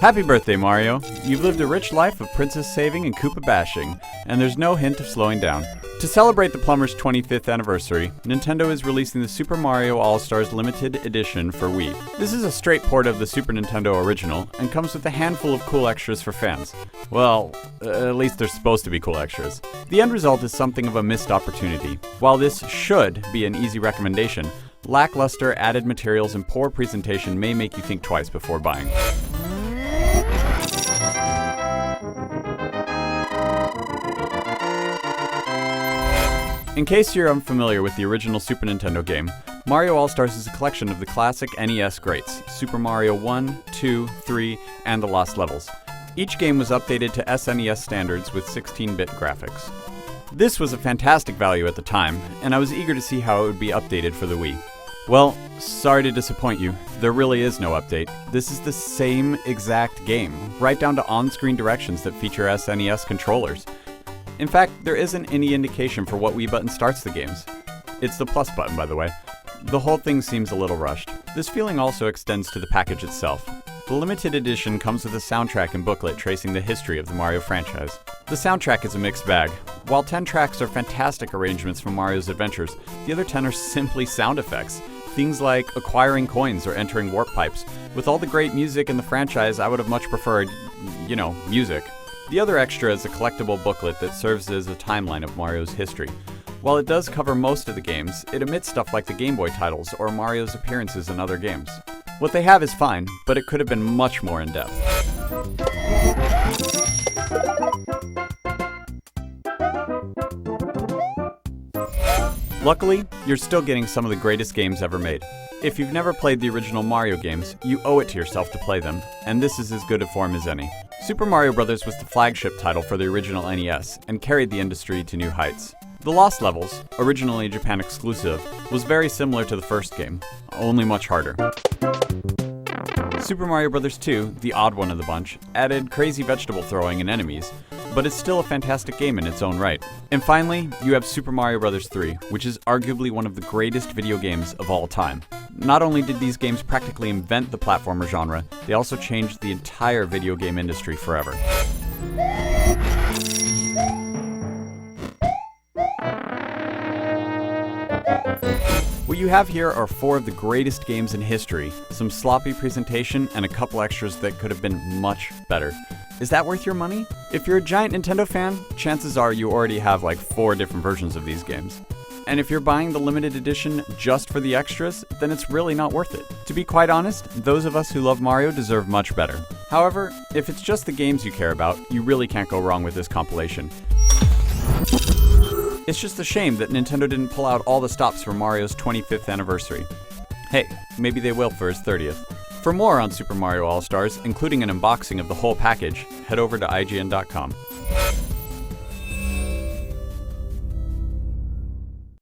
Happy birthday, Mario! You've lived a rich life of princess saving and Koopa bashing, and there's no hint of slowing down. To celebrate the plumber's 25th anniversary, Nintendo is releasing the Super Mario All-Stars Limited Edition for Wii. This is a straight port of the Super Nintendo original, and comes with a handful of cool extras for fans. Well, at least they're supposed to be cool extras. The end result is something of a missed opportunity. While this should be an easy recommendation, lackluster added materials and poor presentation may make you think twice before buying. In case you're unfamiliar with the original Super Nintendo game, Mario All-Stars is a collection of the classic NES greats, Super Mario 1, 2, 3, and The Lost Levels. Each game was updated to SNES standards with 16-bit graphics. This was a fantastic value at the time, and I was eager to see how it would be updated for the Wii. Well, sorry to disappoint you, there really is no update. This is the same exact game, right down to on-screen directions that feature SNES controllers. In fact, there isn't any indication for what Wii button starts the games. It's the plus button, by the way. The whole thing seems a little rushed. This feeling also extends to the package itself. The limited edition comes with a soundtrack and booklet tracing the history of the Mario franchise. The soundtrack is a mixed bag. While 10 tracks are fantastic arrangements from Mario's adventures, the other 10 are simply sound effects. Things like acquiring coins or entering warp pipes. With all the great music in the franchise, I would have much preferred, music. The other extra is a collectible booklet that serves as a timeline of Mario's history. While it does cover most of the games, it omits stuff like the Game Boy titles or Mario's appearances in other games. What they have is fine, but it could have been much more in-depth. Luckily, you're still getting some of the greatest games ever made. If you've never played the original Mario games, you owe it to yourself to play them, and this is as good a form as any. Super Mario Bros. Was the flagship title for the original NES, and carried the industry to new heights. The Lost Levels, originally Japan exclusive, was very similar to the first game, only much harder. Super Mario Bros. 2, the odd one of the bunch, added crazy vegetable throwing and enemies, but it's still a fantastic game in its own right. And finally, you have Super Mario Bros. 3, which is arguably one of the greatest video games of all time. Not only did these games practically invent the platformer genre, they also changed the entire video game industry forever. What you have here are 4 of the greatest games in history, some sloppy presentation, and a couple extras that could have been much better. Is that worth your money? If you're a giant Nintendo fan, chances are you already have like 4 different versions of these games. And if you're buying the limited edition just for the extras, then it's really not worth it. To be quite honest, those of us who love Mario deserve much better. However, if it's just the games you care about, you really can't go wrong with this compilation. It's just a shame that Nintendo didn't pull out all the stops for Mario's 25th anniversary. Hey, maybe they will for his 30th. For more on Super Mario All-Stars, including an unboxing of the whole package, head over to IGN.com.